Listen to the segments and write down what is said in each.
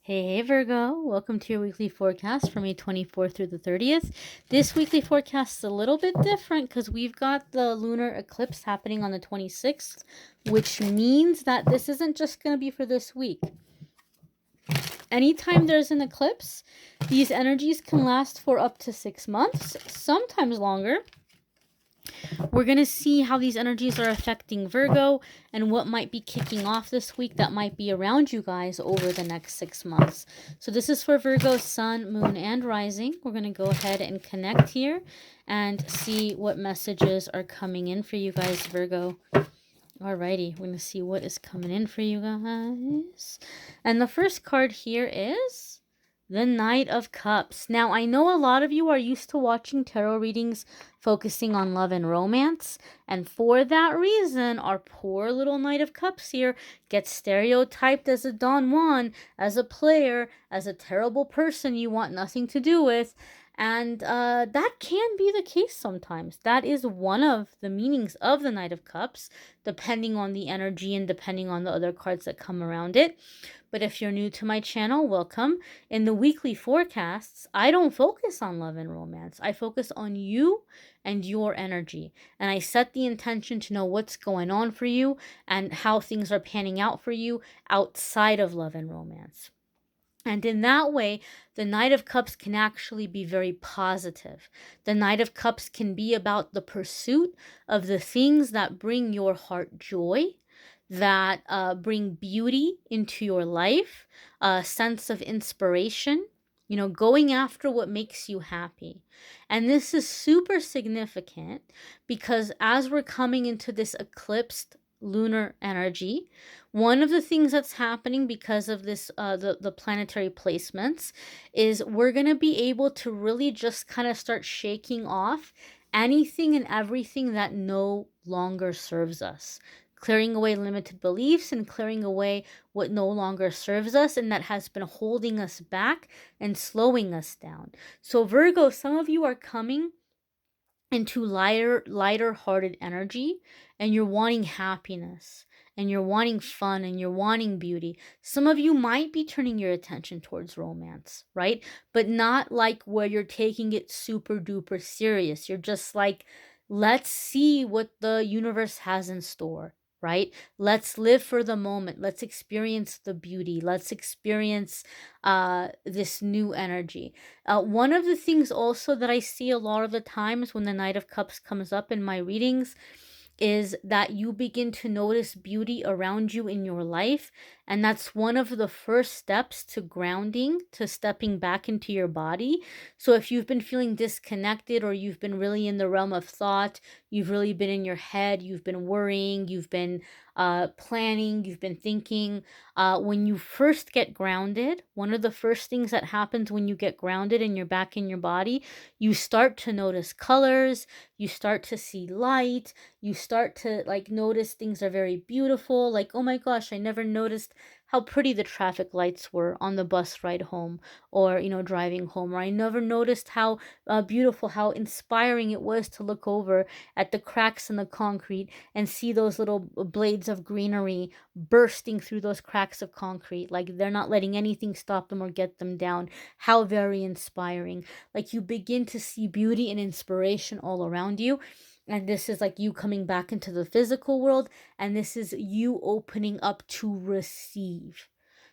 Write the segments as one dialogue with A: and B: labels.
A: Hey Virgo, welcome to your weekly forecast for May 24th through the 30th. This weekly forecast is a little bit different because we've got the lunar eclipse happening on the 26th, which means that this isn't just going to be for this week. Anytime there's an eclipse, these energies can last for up to 6 months, sometimes longer. We're going to see how these energies are affecting Virgo and what might be kicking off this week that might be around you guys over the next 6 months. So this is for Virgo, Sun, Moon, and Rising. We're going to go ahead and connect here and see what messages are coming in for you guys, Virgo. Alrighty, we're going to see what is coming in for you guys. And the first card here is the Knight of Cups. Now, I know a lot of you are used to watching tarot readings focusing on love and romance, and for that reason, our poor little Knight of Cups here gets stereotyped as a Don Juan, as a player, as a terrible person you want nothing to do with. And that can be the case sometimes. That is one of the meanings of the Knight of Cups, depending on the energy and depending on the other cards that come around it. But if you're new to my channel, welcome. In the weekly forecasts, I don't focus on love and romance. I focus on you and your energy. And I set the intention to know what's going on for you and how things are panning out for you outside of love and romance. And in that way, the Knight of Cups can actually be very positive. The Knight of Cups can be about the pursuit of the things that bring your heart joy, that bring beauty into your life, a sense of inspiration, going after what makes you happy. And this is super significant because as we're coming into this eclipsed lunar energy, one of the things that's happening because of this the planetary placements is we're going to be able to really just kind of start shaking off anything and everything that no longer serves us, clearing away limited beliefs and clearing away what no longer serves us and that has been holding us back and slowing us down. So Virgo, some of you are coming into lighter hearted energy, and you're wanting happiness and you're wanting fun and you're wanting beauty. Some of you might be turning your attention towards romance, right? But not like where you're taking it super duper serious. You're just like, let's see what the universe has in store, right? Let's live for the moment. Let's experience the beauty. Let's experience this new energy. One of the things also that I see a lot of the times when the Knight of Cups comes up in my readings is that you begin to notice beauty around you in your life. And that's one of the first steps to grounding, to stepping back into your body. So if you've been feeling disconnected or you've been really in the realm of thought, you've really been in your head, you've been worrying, you've been planning, you've been thinking, when you first get grounded, one of the first things that happens when you get grounded and you're back in your body, you start to notice colors, you start to see light, you start to notice things are very beautiful. Like, oh my gosh, I never noticed how pretty the traffic lights were on the bus ride home or, driving home. Or I never noticed how beautiful, how inspiring it was to look over at the cracks in the concrete and see those little blades of greenery bursting through those cracks of concrete. Like they're not letting anything stop them or get them down. How very inspiring. Like you begin to see beauty and inspiration all around you. And this is like you coming back into the physical world, and this is you opening up to receive.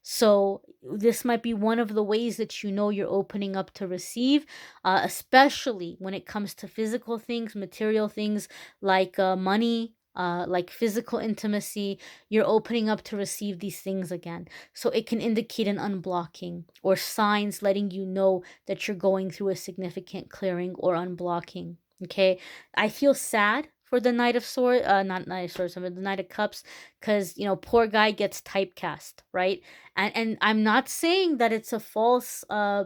A: So this might be one of the ways that you're opening up to receive, especially when it comes to physical things, material things like money, like physical intimacy. You're opening up to receive these things again. So it can indicate an unblocking or signs letting you know that you're going through a significant clearing or unblocking. Okay, I feel sad for the Knight of Swords, not Knight of Swords, but the Knight of Cups, because poor guy gets typecast, right? And I'm not saying that it's a false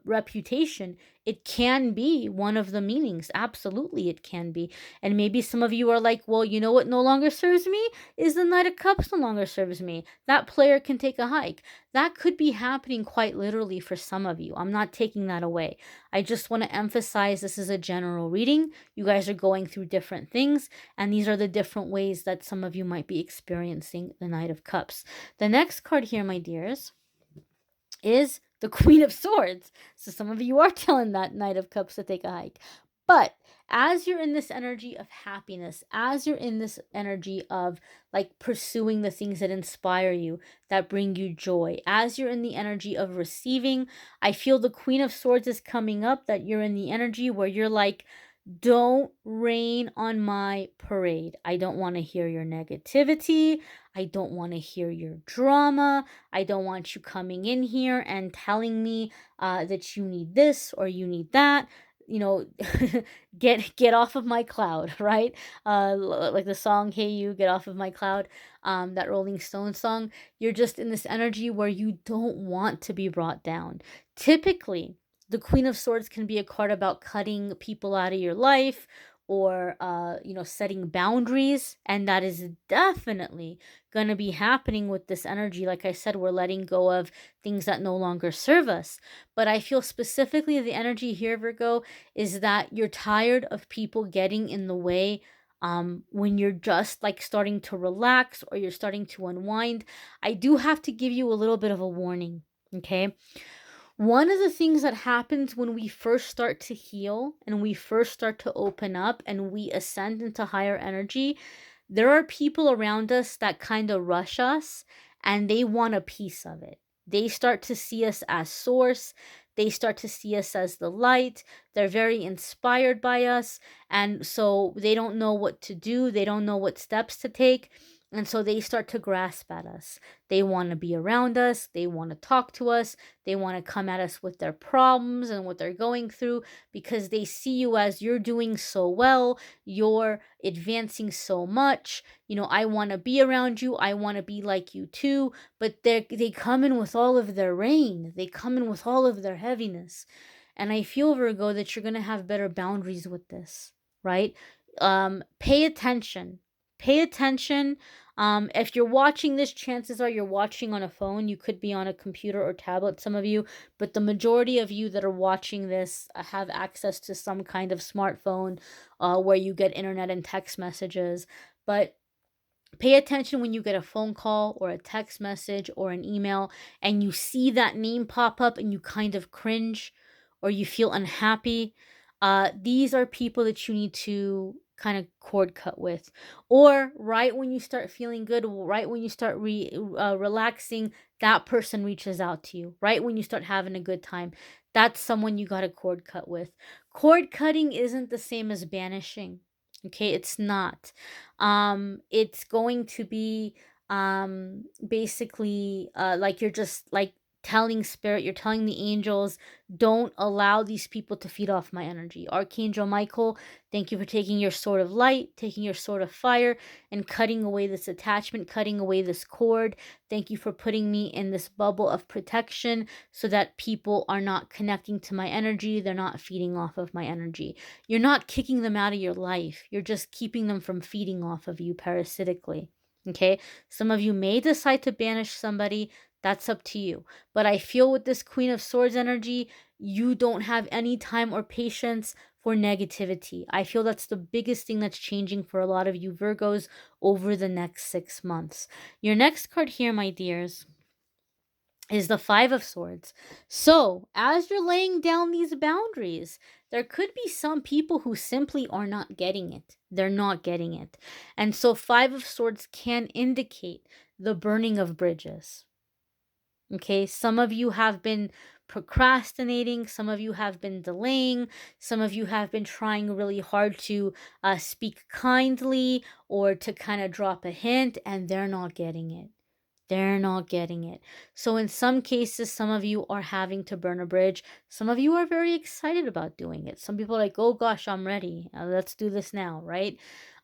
A: reputation. It can be one of the meanings. Absolutely, it can be. And maybe some of you are like, well, you know what no longer serves me is the Knight of Cups no longer serves me. That player can take a hike. That could be happening quite literally for some of you. I'm not taking that away. I just want to emphasize this is a general reading. You guys are going through different things, and these are the different ways that some of you might be experiencing the Knight of Cups. The next card here, my dears, is the Queen of Swords. So some of you are telling that Knight of Cups to take a hike. But as you're in this energy of happiness, as you're in this energy of like pursuing the things that inspire you, that bring you joy, as you're in the energy of receiving, I feel the Queen of Swords is coming up, that you're in the energy where you're like, don't rain on my parade. I don't want to hear your negativity. I don't want to hear your drama. I don't want you coming in here and telling me that you need this or you need that. You know, get off of my cloud, right? Like the song "Hey You, Get Off of My Cloud," that Rolling Stones song. You're just in this energy where you don't want to be brought down. Typically, the Queen of Swords can be a card about cutting people out of your life, or setting boundaries, and that is definitely going to be happening with this energy. Like I said, we're letting go of things that no longer serve us. But I feel specifically the energy here, Virgo, is that you're tired of people getting in the way when you're just like starting to relax or you're starting to unwind. I do have to give you a little bit of a warning. Okay, one of the things that happens when we first start to heal and we first start to open up and we ascend into higher energy, there are people around us that kind of rush us and they want a piece of it. They start to see us as source. They start to see us as the light. They're very inspired by us. And so they don't know what to do. They don't know what steps to take. And so they start to grasp at us. They want to be around us. They want to talk to us. They want to come at us with their problems and what they're going through, because they see you as you're doing so well, you're advancing so much. I want to be around you. I want to be like you too. But they come in with all of their rain. They come in with all of their heaviness. And I feel, Virgo, that you're going to have better boundaries with this, right? Pay attention. Pay attention. If you're watching this, chances are you're watching on a phone. You could be on a computer or tablet, some of you, but the majority of you that are watching this have access to some kind of smartphone where you get internet and text messages. But pay attention when you get a phone call or a text message or an email and you see that name pop up and you kind of cringe or you feel unhappy. These are people that you need to kind of cord cut with. Or right when you start feeling good, right when you start relaxing, that person reaches out to you. Right when you start having a good time, that's someone you got to cord cut with. Cord cutting isn't the same as banishing. Okay, it's not. It's going to be basically like you're just like telling spirit, you're telling the angels, don't allow these people to feed off my energy. Archangel Michael, thank you for taking your sword of light, taking your sword of fire, and cutting away this attachment, cutting away this cord. Thank you for putting me in this bubble of protection so that people are not connecting to my energy. They're not feeding off of my energy. You're not kicking them out of your life. You're just keeping them from feeding off of you parasitically. Okay? Some of you may decide to banish somebody. That's up to you. But I feel with this Queen of Swords energy, you don't have any time or patience for negativity. I feel that's the biggest thing that's changing for a lot of you Virgos over the next 6 months. Your next card here, my dears, is the Five of Swords. So, as you're laying down these boundaries, there could be some people who simply are not getting it. They're not getting it. And so, Five of Swords can indicate the burning of bridges. Okay, some of you have been procrastinating, some of you have been delaying, some of you have been trying really hard to speak kindly or to kind of drop a hint, and they're not getting it. They're not getting it. So in some cases, some of you are having to burn a bridge. Some of you are very excited about doing it. Some people are like, oh gosh, I'm ready. Let's do this now, right?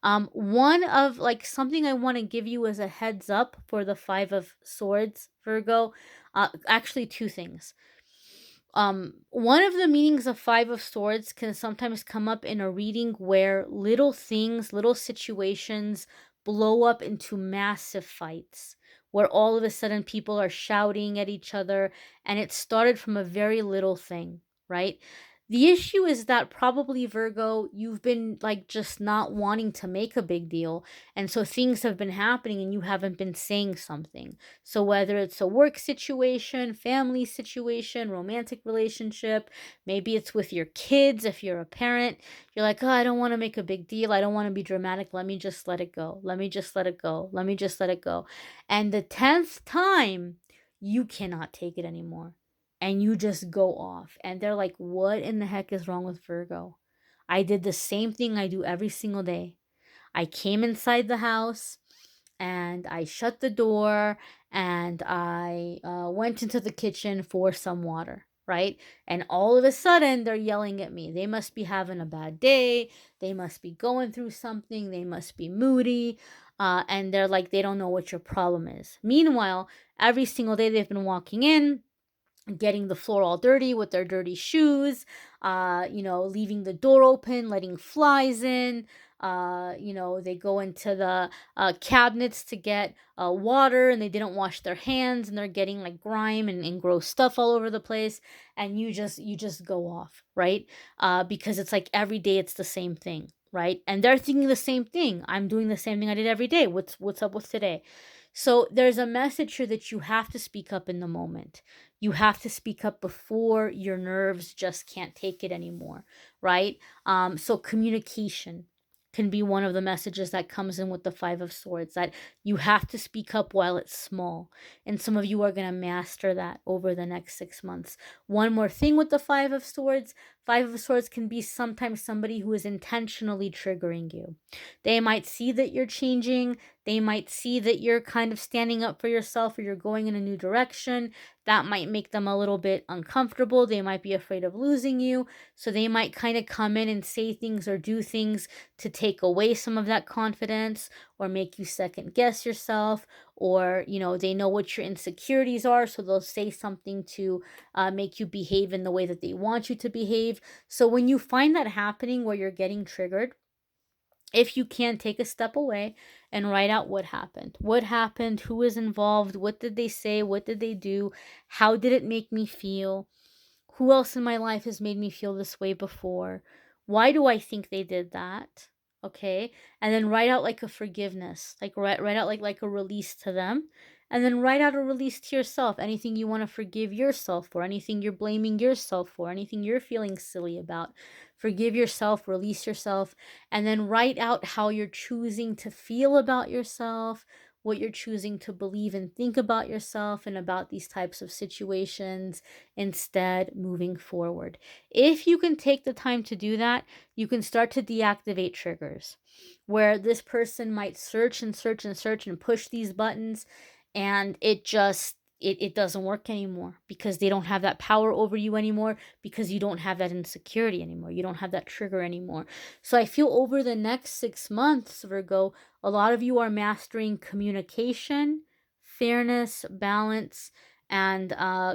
A: One of like something I want to give you as a heads up for the Five of Swords, Virgo. Actually, two things. One of the meanings of Five of Swords can sometimes come up in a reading where little things, little situations blow up into massive fights, where all of a sudden people are shouting at each other, and it started from a very little thing, right? The issue is that probably, Virgo, you've been like just not wanting to make a big deal. And so things have been happening and you haven't been saying something. So whether it's a work situation, family situation, romantic relationship, maybe it's with your kids if you're a parent, you're like, oh, I don't want to make a big deal. I don't want to be dramatic. Let me just let it go. Let me just let it go. Let me just let it go. And the 10th time, you cannot take it anymore and you just go off. And they're like, what in the heck is wrong with Virgo? I did the same thing I do every single day. I came inside the house and I shut the door and I went into the kitchen for some water, right? And all of a sudden, they're yelling at me. They must be having a bad day. They must be going through something. They must be moody. And they're like, they don't know what your problem is. Meanwhile, every single day they've been walking in, getting the floor all dirty with their dirty shoes, leaving the door open, letting flies in. They go into the cabinets to get water and they didn't wash their hands and they're getting like grime and gross stuff all over the place. And you just go off, right? Because it's like every day it's the same thing, right? And they're thinking the same thing. I'm doing the same thing I did every day. What's up with today? So there's a message here that you have to speak up in the moment. You have to speak up before your nerves just can't take it anymore, right? So communication can be one of the messages that comes in with the Five of Swords, that you have to speak up while it's small. And some of you are going to master that over the next 6 months. One more thing with the Five of Swords. Five of Swords can be sometimes somebody who is intentionally triggering you. They might see that you're changing. They might see that you're kind of standing up for yourself or you're going in a new direction. That might make them a little bit uncomfortable. They might be afraid of losing you. So they might kind of come in and say things or do things to take away some of that confidence or make you second guess yourself. Or, they know what your insecurities are. So they'll say something to make you behave in the way that they want you to behave. So when you find that happening where you're getting triggered, if you can, take a step away and write out what happened. What happened? Who was involved? What did they say? What did they do? How did it make me feel? Who else in my life has made me feel this way before? Why do I think they did that? Okay. And then write out like a forgiveness. Like write out like a release to them. And then write out a release to yourself. Anything you want to forgive yourself for, anything you're blaming yourself for, anything you're feeling silly about. Forgive yourself, release yourself, and then write out how you're choosing to feel about yourself, what you're choosing to believe and think about yourself and about these types of situations, instead moving forward. If you can take the time to do that, you can start to deactivate triggers where this person might search and search and search and push these buttons and it doesn't work anymore because they don't have that power over you anymore, because you don't have that insecurity anymore. You don't have that trigger anymore. So I feel over the next 6 months, Virgo, a lot of you are mastering communication, fairness, balance, and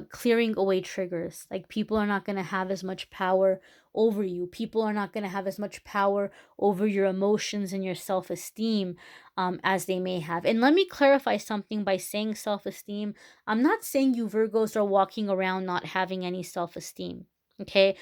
A: clearing away triggers. Like people are not going to have as much power over you. People are not going to have as much power over your emotions and your self-esteem as they may have. And let me clarify something by saying self-esteem. I'm not saying you Virgos are walking around not having any self-esteem. Okay.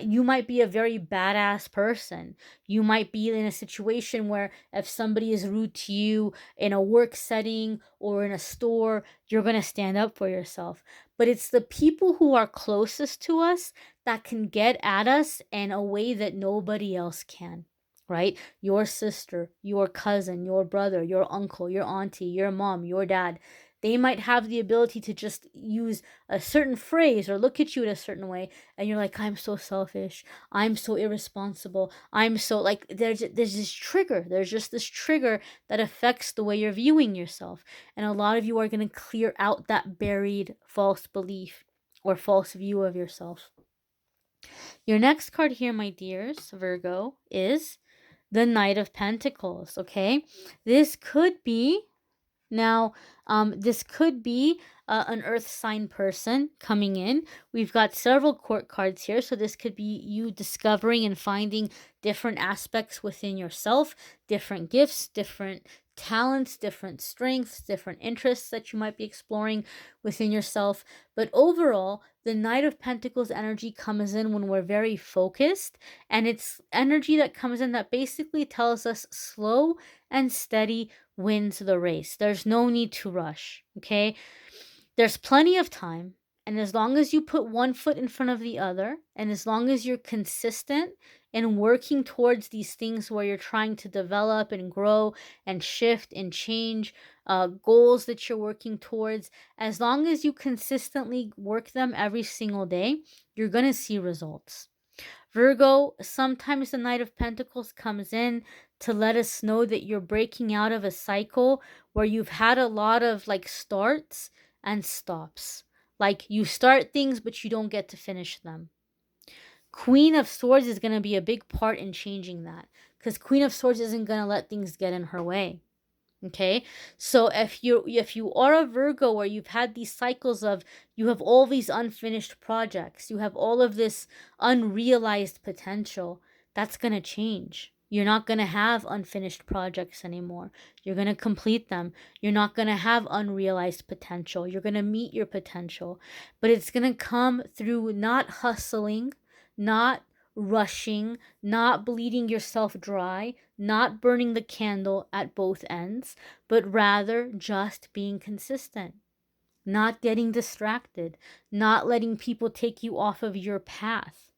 A: You might be a very badass person. You might be in a situation where if somebody is rude to you in a work setting or in a store, you're going to stand up for yourself. But it's the people who are closest to us that can get at us in a way that nobody else can, right? Your sister, your cousin, your brother, your uncle, your auntie, your mom, your dad. They might have the ability to just use a certain phrase or look at you in a certain way, and you're like, I'm so selfish. I'm so irresponsible. I'm so like, there's this trigger. There's just this trigger that affects the way you're viewing yourself. And a lot of you are going to clear out that buried false belief or false view of yourself. Your next card here, my dears, Virgo, is the Knight of Pentacles, okay? This could be an earth sign person coming in. We've got several court cards here, so this could be you discovering and finding different aspects within yourself, different gifts, different talents, different strengths, different interests that you might be exploring within yourself. But overall, the Knight of Pentacles energy comes in when we're very focused, and it's energy that comes in that basically tells us slow and steady wins the race. There's no need to rush, okay? There's plenty of time. And as long as you put one foot in front of the other, and as long as you're consistent in working towards these things where you're trying to develop and grow and shift and change goals that you're working towards, as long as you consistently work them every single day, you're going to see results. Virgo, sometimes the Knight of Pentacles comes in to let us know that you're breaking out of a cycle where you've had a lot of like starts and stops. Like you start things, but you don't get to finish them. Queen of Swords is going to be a big part in changing that, because Queen of Swords isn't going to let things get in her way. Okay, so if you are a Virgo where you've had these cycles of, you have all these unfinished projects, you have all of this unrealized potential, that's going to change. You're not going to have unfinished projects anymore. You're going to complete them. You're not going to have unrealized potential. You're going to meet your potential. But it's going to come through not hustling, not rushing, not bleeding yourself dry, not burning the candle at both ends, but rather just being consistent, not getting distracted, not letting people take you off of your path.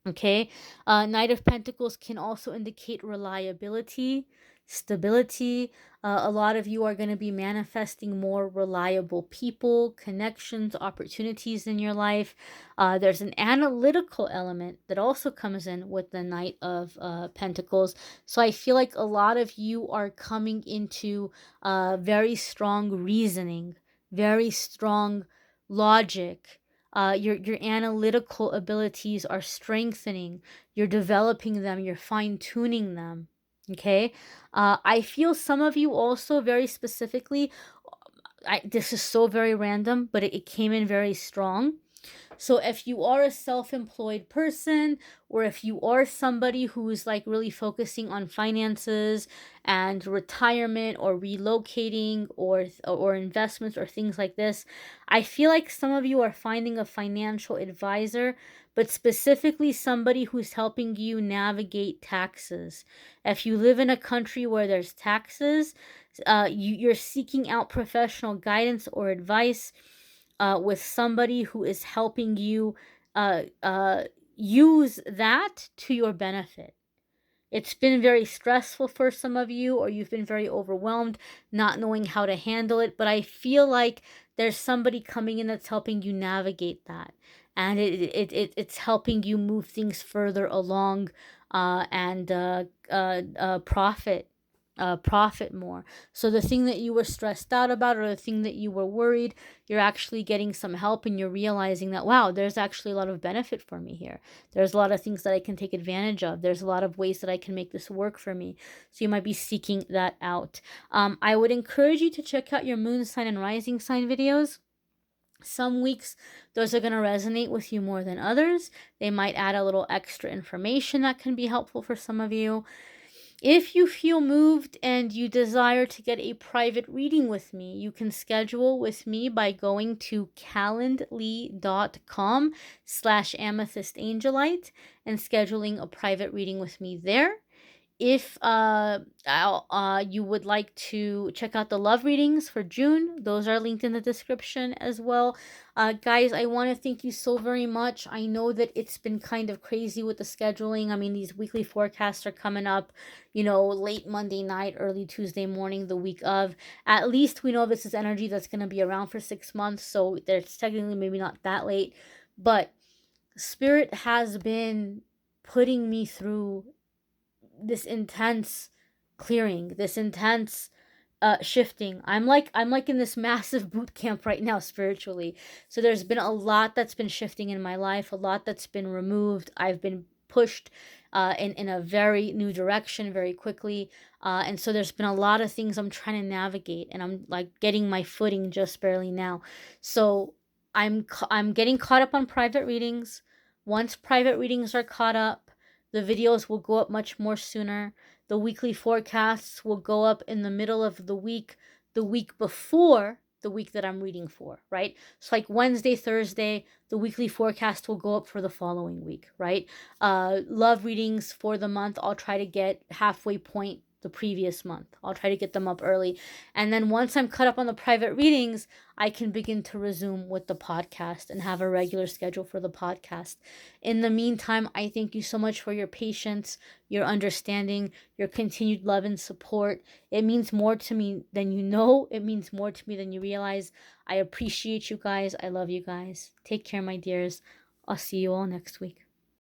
A: Okay, Knight of Pentacles can also indicate reliability, stability. A lot of you are going to be manifesting more reliable people, connections, opportunities in your life. There's an analytical element that also comes in with the Knight of Pentacles. So I feel like a lot of you are coming into very strong reasoning, very strong logic. Your analytical abilities are strengthening. You're developing them. You're fine-tuning them. Okay? I feel some of you also very specifically, this is so very random, but it came in very strong. So if you are a self-employed person, or if you are somebody who is like really focusing on finances and retirement or relocating or investments or things like this, I feel like some of you are finding a financial advisor, but specifically somebody who's helping you navigate taxes. If you live in a country where there's taxes, you're seeking out professional guidance or advice with somebody who is helping you use that to your benefit. It's been very stressful for some of you, or you've been very overwhelmed, not knowing how to handle it. But I feel like there's somebody coming in that's helping you navigate that. And it's helping you move things further along and profit more. So the thing that you were stressed out about, or the thing that you were worried, you're actually getting some help, and you're realizing that, wow, there's actually a lot of benefit for me here. There's a lot of things that I can take advantage of. There's a lot of ways that I can make this work for me. So you might be seeking that out. I would encourage you to check out your moon sign and rising sign videos. Some weeks, those are going to resonate with you more than others. They might add a little extra information that can be helpful for some of you. If you feel moved and you desire to get a private reading with me, you can schedule with me by going to calendly.com/amethystangelite and scheduling a private reading with me there. If you would like to check out the love readings for June, those are linked in the description as well. Guys, I want to thank you so very much. I know that it's been kind of crazy with the scheduling. I mean, these weekly forecasts are coming up, late Monday night, early Tuesday morning, the week of. At least we know this is energy that's going to be around for 6 months, so there's technically maybe not that late. But Spirit has been putting me through this intense clearing, this intense shifting. I'm like in this massive boot camp right now spiritually. So there's been a lot that's been shifting in my life, a lot that's been removed. I've been pushed in a very new direction very quickly. And so there's been a lot of things I'm trying to navigate, and I'm like getting my footing just barely now. So I'm getting caught up on private readings. Once private readings are caught up, the videos will go up much more sooner. The weekly forecasts will go up in the middle of the week before the week that I'm reading for, right? So like Wednesday, Thursday, the weekly forecast will go up for the following week, right? Love readings for the month, I'll try to get halfway point the previous month. I'll try to get them up early. And then once I'm caught up on the private readings, I can begin to resume with the podcast and have a regular schedule for the podcast. In the meantime, I thank you so much for your patience, your understanding, your continued love and support. It means more to me than you know. It means more to me than you realize. I appreciate you guys. I love you guys. Take care, my dears. I'll see you all next week.